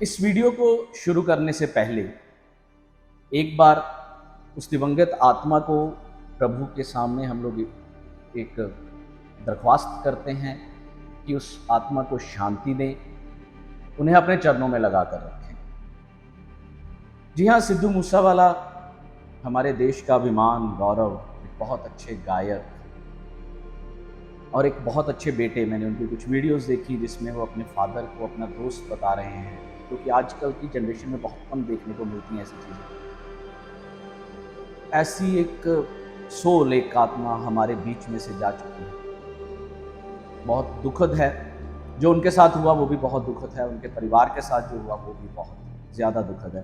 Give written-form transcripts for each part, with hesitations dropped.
इस वीडियो को शुरू करने से पहले एक बार उस दिवंगत आत्मा को प्रभु के सामने हम लोग एक दरख्वास्त करते हैं कि उस आत्मा को शांति दें, उन्हें अपने चरणों में लगा कर रखें। जी हाँ, सिद्धू मूसावाला हमारे देश का अभिमान, गौरव, एक बहुत अच्छे गायक और एक बहुत अच्छे बेटे। मैंने उनकी कुछ वीडियोस देखी जिसमें वो अपने फादर को अपना दोस्त बता रहे हैं, क्योंकि आजकल की जनरेशन में बहुत कम देखने को मिलती हैं ऐसी चीज़ें। ऐसी एक सोल, एक आत्मा हमारे बीच में से जा चुकी है। बहुत दुखद है, जो उनके साथ हुआ वो भी बहुत दुखद है, उनके परिवार के साथ जो हुआ वो भी बहुत ज़्यादा दुखद है।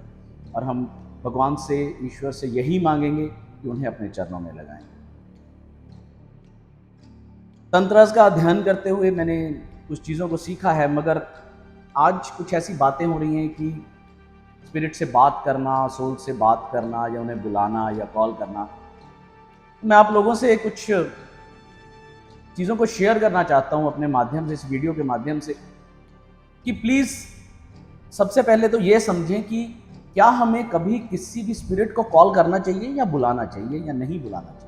और हम भगवान से, ईश्वर से यही मांगेंगे कि उन्हें अपने चरणों में लगाएं। तंत्र का अध्ययन करते हुए मैंने कुछ चीज़ों को सीखा है, मगर आज कुछ ऐसी बातें हो रही हैं कि स्पिरिट से बात करना, सोल से बात करना, या उन्हें बुलाना या कॉल करना। मैं आप लोगों से कुछ चीज़ों को शेयर करना चाहता हूं अपने माध्यम से, इस वीडियो के माध्यम से, कि प्लीज़ सबसे पहले तो ये समझें कि क्या हमें कभी किसी भी स्पिरिट को कॉल करना चाहिए या बुलाना चाहिए या नहीं बुलाना चाहिए।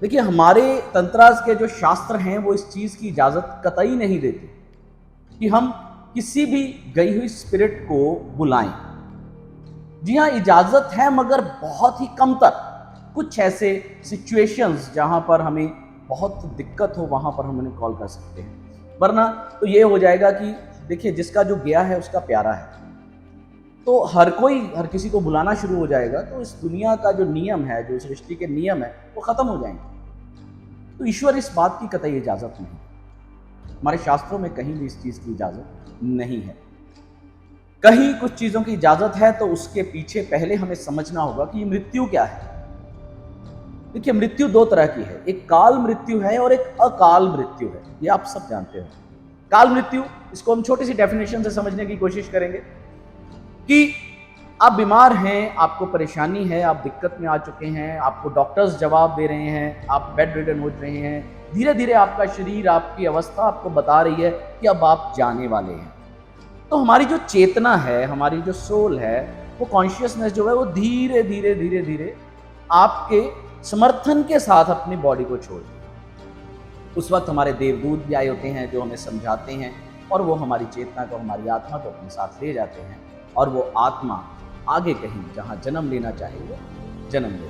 देखिए, हमारे तंत्रास के जो शास्त्र हैं वो इस चीज़ की इजाज़त कतई नहीं देते कि हम किसी भी गई हुई स्पिरिट को बुलाएं। जी हाँ, इजाज़त है, मगर बहुत ही कमतर। कुछ ऐसे सिचुएशंस जहाँ पर हमें बहुत दिक्कत हो वहाँ पर हम उन्हें कॉल कर सकते हैं, वरना तो ये हो जाएगा कि देखिए, जिसका जो गया है उसका प्यारा है, तो हर किसी को बुलाना शुरू हो जाएगा, तो इस दुनिया का जो नियम है, जो सृष्टि के नियम है, वो ख़त्म हो जाएंगे। तो ईश्वर इस बात की कतई इजाज़त नहीं, हमारे शास्त्रों में कहीं भी इस चीज़ की इजाज़त नहीं है। कहीं कुछ चीज़ों की इजाज़त है तो उसके पीछे पहले हमें समझना होगा कि मृत्यु क्या है। देखिए, मृत्यु दो तरह की है, एक काल मृत्यु है और एक अकाल मृत्यु है। ये आप सब जानते हो। काल मृत्यु, इसको हम छोटी सी डेफिनेशन से समझने की कोशिश करेंगे कि आप बीमार हैं, आपको परेशानी है, आप दिक्कत में आ चुके हैं, आपको डॉक्टर्स जवाब दे रहे हैं, आप बेड रिडन हो रहे हैं, धीरे धीरे आपका शरीर, आपकी अवस्था आपको बता रही है कि अब आप जाने वाले हैं। तो हमारी जो चेतना है, हमारी जो सोल है, वो कॉन्शियसनेस जो है, वो धीरे धीरे धीरे धीरे आपके समर्थन के साथ अपनी बॉडी को छोड़ देती। उस वक्त हमारे देवदूत भी आए होते हैं जो हमें समझाते हैं, और वो हमारी चेतना को, हमारी आत्मा को अपने साथ ले जाते हैं, और वो आत्मा आगे कहीं जहां जन्म लेना चाहे वो जन्म ले।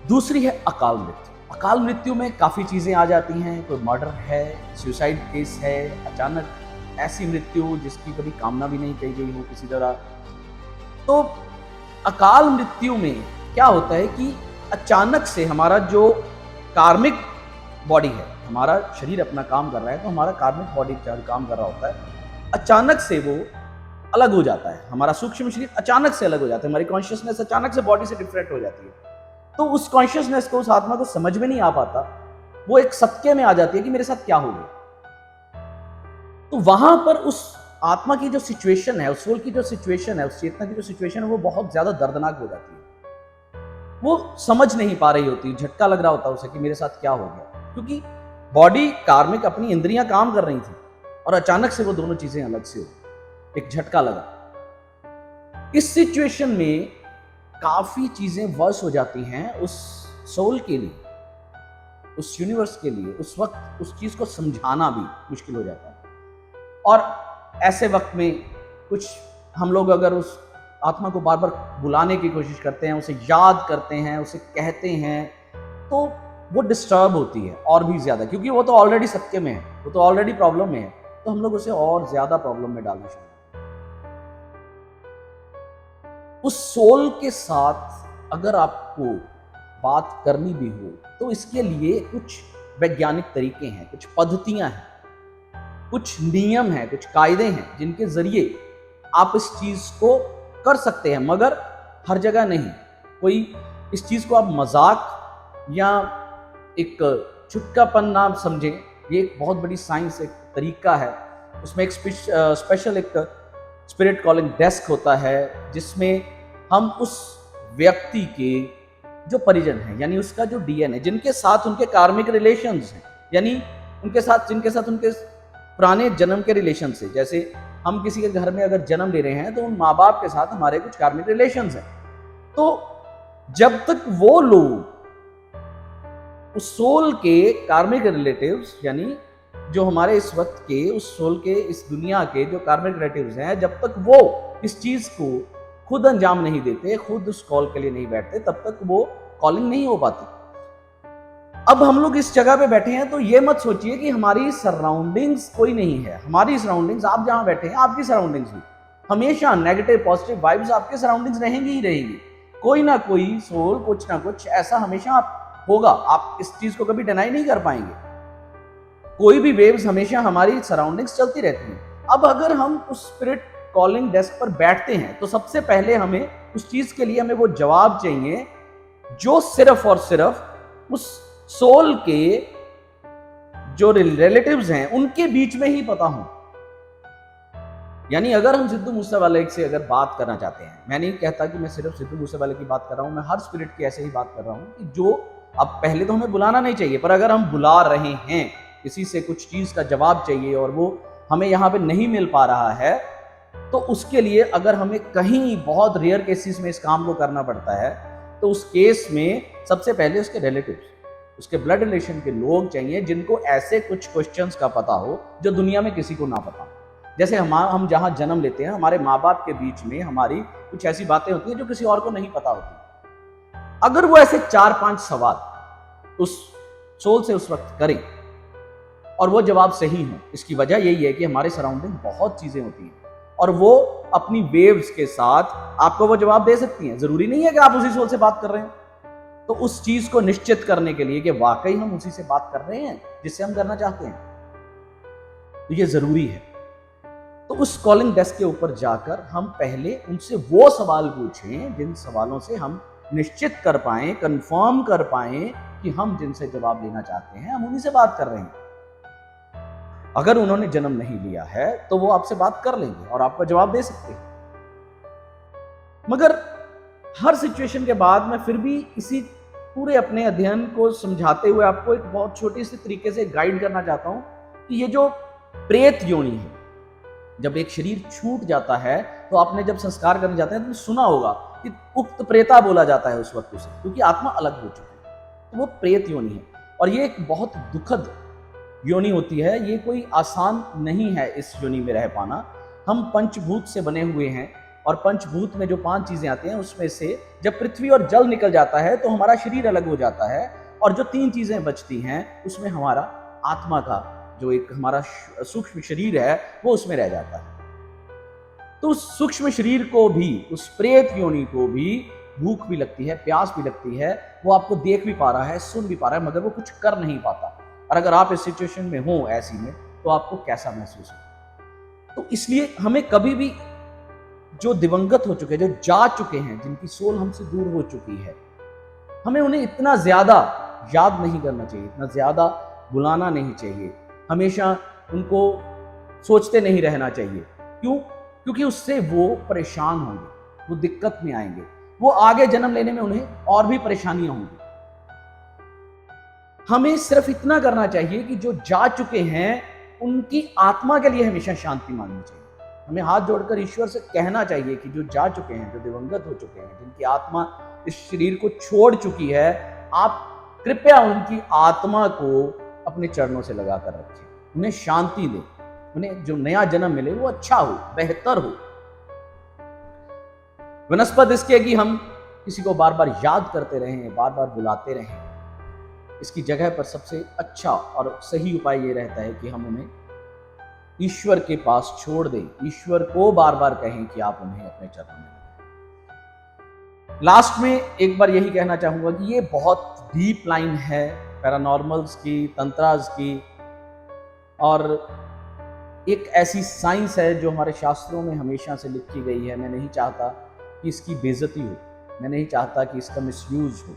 दूसरी है अकाल मृत्यु। अकाल मृत्यु में काफ़ी चीज़ें आ जाती हैं। कोई मर्डर है, सुसाइड केस है, अचानक ऐसी मृत्यु जिसकी कभी कामना भी नहीं कही गई हो किसी तरह। तो अकाल मृत्यु में क्या होता है कि अचानक से हमारा जो कार्मिक बॉडी है, हमारा शरीर अपना काम कर रहा है, तो हमारा कार्मिक बॉडी काम कर रहा होता है, अचानक से वो अलग हो जाता है। हमारा सूक्ष्म शरीर अचानक से अलग हो जाता है, हमारी कॉन्शियसनेस अचानक से बॉडी से डिफरेंट हो जाती है। तो उस कॉन्शियसनेस को, उस आत्मा को समझ में नहीं आ पाता, वो एक सत्य में आ जाती है कि मेरे साथ क्या हो गया। तो वहां पर उस आत्मा की जो सिचुएशन है, उस सोल की जो सिचुएशन है, उस चेतना की जो सिचुएशन है, वो बहुत ज्यादा दर्दनाक हो जाती है। वो समझ नहीं पा रही होती, झटका लग रहा होता है उसे कि मेरे साथ क्या हो गया, क्योंकि बॉडी कार्मिक, अपनी इंद्रियां काम कर रही थी, और अचानक से वो दोनों चीजें अलग से हो, एक झटका लगा। इस सिचुएशन में काफी चीजें वर्स हो जाती हैं उस सोल के लिए, उस यूनिवर्स के लिए। उस वक्त उस चीज को समझाना भी मुश्किल हो जाता है। और ऐसे वक्त में कुछ हम लोग अगर उस आत्मा को बार बार बुलाने की कोशिश करते हैं, उसे याद करते हैं, उसे कहते हैं, तो वो डिस्टर्ब होती है और भी ज्यादा, क्योंकि वो तो ऑलरेडी सत्य में है, वो तो ऑलरेडी प्रॉब्लम में है, तो हम लोग उसे और ज्यादा प्रॉब्लम में डालना शुरू। उस सोल के साथ अगर आपको बात करनी भी हो, तो इसके लिए कुछ वैज्ञानिक तरीके हैं, कुछ पद्धतियां हैं, कुछ नियम हैं, कुछ कायदे हैं, जिनके जरिए आप इस चीज को कर सकते हैं, मगर हर जगह नहीं। कोई इस चीज को आप मजाक या एक छुटकापन ना समझें। ये एक बहुत बड़ी साइंस, एक तरीका है। उसमें एक स्पेशल एक स्पिरिट कॉलिंग डेस्क होता है, जिसमें हम उस व्यक्ति के जो परिजन हैं, यानी उसका जो डीएनए, जिनके साथ उनके कार्मिक रिलेशंस हैं, यानी उनके साथ जिनके साथ उनके पुराने जन्म के रिलेशन से। जैसे हम किसी के घर में अगर जन्म ले रहे हैं तो उन माँ बाप के साथ हमारे कुछ कार्मिक रिलेशंस हैं। तो जब तक वो लोग उस सोल के कार्मिक रिलेटिव्स, यानी जो हमारे इस वक्त के उस सोल के इस दुनिया के जो कार्मिक रिलेटिव्स हैं, जब तक वो इस चीज को खुद अंजाम नहीं देते, खुद उस कॉल के लिए नहीं बैठते, तब तक वो कॉलिंग नहीं हो पाती। अब हम लोग इस जगह पे बैठे हैं तो ये मत सोचिए कि हमारी सराउंडिंग्स कोई नहीं है। हमारी सराउंडिंग्स, आप जहां बैठे हैं आपकी सराउंडिंग्स भी हमेशा नेगेटिव पॉजिटिव वाइब्स आपके सराउंडिंग्स रहेंगी ही रहेंगी। कोई ना कोई सोल, कुछ ना कुछ ऐसा हमेशा होगा, आप इस चीज को कभी डिनाई नहीं कर पाएंगे। कोई भी वेव्स हमेशा हमारी सराउंडिंग्स चलती रहती हैं। अब अगर हम उस स्पिरिट कॉलिंग डेस्क पर बैठते हैं तो सबसे पहले हमें उस चीज के लिए हमें वो जवाब चाहिए जो सिर्फ और सिर्फ उस सोल के जो रिलेटिव्स हैं उनके बीच में ही पता हो। यानी अगर हम सिद्धू मूसेवाले से अगर बात करना चाहते हैं, मैं नहीं कहता कि मैं सिर्फ सिद्धू मूसेवाले की बात कर रहा हूं, मैं हर स्पिरिट की ऐसे ही बात कर रहा हूं कि जो अब पहले तो हमें बुलाना नहीं चाहिए, पर अगर हम बुला रहे हैं, किसी से कुछ चीज का जवाब चाहिए और वो हमें यहाँ पे नहीं मिल पा रहा है, तो उसके लिए अगर हमें कहीं बहुत रेयर केसेस में इस काम को करना पड़ता है तो उस केस में सबसे पहले उसके रिलेटिव्स, उसके ब्लड रिलेशन के लोग चाहिए जिनको ऐसे कुछ क्वेश्चंस का पता हो जो दुनिया में किसी को ना पता हो। जैसे हम जहां जन्म लेते हैं, हमारे माँ बाप के बीच में हमारी कुछ ऐसी बातें होती हैं जो किसी और को नहीं पता होती। अगर वो ऐसे 4-5 सवाल उस सोल से उस वक्त करें और वो जवाब सही हो, इसकी वजह यही है कि हमारे सराउंडिंग बहुत चीजें होती हैं और वो अपनी वेव्स के साथ आपको वो जवाब दे सकती हैं। जरूरी नहीं है कि आप उसी सोल से बात कर रहे हैं। तो उस चीज को निश्चित करने के लिए कि वाकई हम उसी से बात कर रहे हैं जिससे हम करना चाहते हैं, तो ये जरूरी है। तो उस कॉलिंग डेस्क के ऊपर जाकर हम पहले उनसे वो सवाल पूछें जिन सवालों से हम निश्चित कर पाएं, कंफर्म कर पाएं कि हम जिनसे जवाब लेना चाहते हैं हम उन्हीं से बात कर रहे हैं। अगर उन्होंने जन्म नहीं लिया है तो वो आपसे बात कर लेंगे और आपका जवाब दे सकते हैं। मगर हर सिचुएशन के बाद मैं फिर भी इसी पूरे अपने अध्ययन को समझाते हुए आपको एक बहुत छोटी सी तरीके से गाइड करना चाहता हूं कि ये जो प्रेत योनि है, जब एक शरीर छूट जाता है तो आपने जब संस्कार करने जाते हैं तो सुना होगा कि उक्त प्रेता बोला जाता है उस वक्त उसे, क्योंकि आत्मा अलग हो चुकी है। तो वो प्रेत योनि है और ये एक बहुत दुखद योनि होती है। ये कोई आसान नहीं है इस योनि में रह पाना। हम पंचभूत से बने हुए हैं और पंचभूत में जो 5 चीजें आती हैं उसमें से जब पृथ्वी और जल निकल जाता है तो हमारा शरीर अलग हो जाता है और जो 3 चीजें बचती हैं उसमें हमारा आत्मा का जो एक हमारा सूक्ष्म शरीर है वो उसमें रह जाता है। तो उस सूक्ष्म शरीर को भी, उस प्रेत योनि को भी भूख भी लगती है, प्यास भी लगती है। वो आपको देख भी पा रहा है, सुन भी पा रहा है, मगर वो कुछ कर नहीं पाता। और अगर आप इस सिचुएशन में हो ऐसी में तो आपको कैसा महसूस हो। तो इसलिए हमें कभी भी जो दिवंगत हो चुके, जो जा चुके हैं, जिनकी सोल हमसे दूर हो चुकी है, हमें उन्हें इतना ज्यादा याद नहीं करना चाहिए, इतना ज्यादा बुलाना नहीं चाहिए, हमेशा उनको सोचते नहीं रहना चाहिए। क्यों? क्योंकि उससे वो परेशान होंगे, वो दिक्कत में आएंगे, वो आगे जन्म लेने में उन्हें और भी परेशानियां होंगी। हमें सिर्फ इतना करना चाहिए कि जो जा चुके हैं उनकी आत्मा के लिए हमेशा शांति मांगनी चाहिए। हमें हाथ जोड़कर ईश्वर से कहना चाहिए कि जो जा चुके हैं, जो दिवंगत हो चुके हैं, जिनकी आत्मा इस शरीर को छोड़ चुकी है, आप कृपया उनकी आत्मा को अपने चरणों से लगाकर रखें, उन्हें शांति दें, उन्हें जो नया जन्म मिले वो अच्छा हो, बेहतर हो। वनस्पत इसके कि हम किसी को बार बार याद करते रहें, बार बार बुलाते रहें, इसकी जगह पर सबसे अच्छा और सही उपाय ये रहता है कि हम उन्हें ईश्वर के पास छोड़ दें, ईश्वर को बार बार कहें कि आप उन्हें अपने चरणों में लें। लास्ट में एक बार यही कहना चाहूंगा कि ये बहुत डीप लाइन है पैरानॉर्मल्स की, तंत्रास की, और एक ऐसी साइंस है जो हमारे शास्त्रों में हमेशा से लिखी गई है। मैं नहीं चाहता कि इसकी बेइज्जती हो, मैं नहीं चाहता कि इसका मिसयूज हो।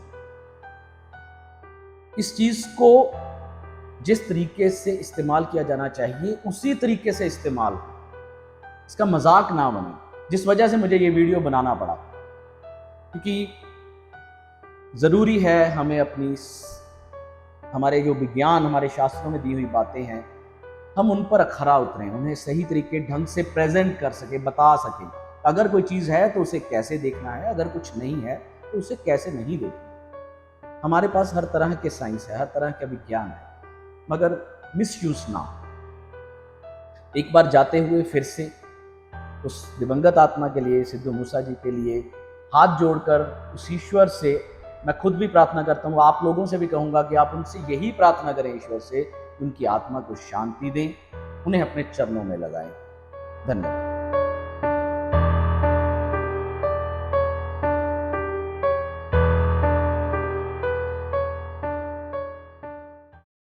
इस चीज को जिस तरीके से इस्तेमाल किया जाना चाहिए उसी तरीके से इस्तेमाल हो, इसका मजाक ना बने, जिस वजह से मुझे ये वीडियो बनाना पड़ा। क्योंकि जरूरी है हमें अपनी हमारे जो विज्ञान, हमारे शास्त्रों में दी हुई बातें हैं, हम उन पर खरा उतरें, उन्हें सही तरीके ढंग से प्रेजेंट कर सके, बता सके। अगर कोई चीज़ है तो उसे कैसे देखना है, अगर कुछ नहीं है तो उसे कैसे नहीं देखना। हमारे पास हर तरह के साइंस है, हर तरह का विज्ञान है, मगर मिसयूज ना हो। एक बार जाते हुए फिर से उस दिवंगत आत्मा के लिए, सिद्धू मूसा जी के लिए हाथ जोड़कर उस ईश्वर से मैं खुद भी प्रार्थना करता हूँ, आप लोगों से भी कहूँगा कि आप उनसे यही प्रार्थना करें, ईश्वर से उनकी आत्मा को शांति दें, उन्हें अपने चरणों में लगाएं। धन्यवाद।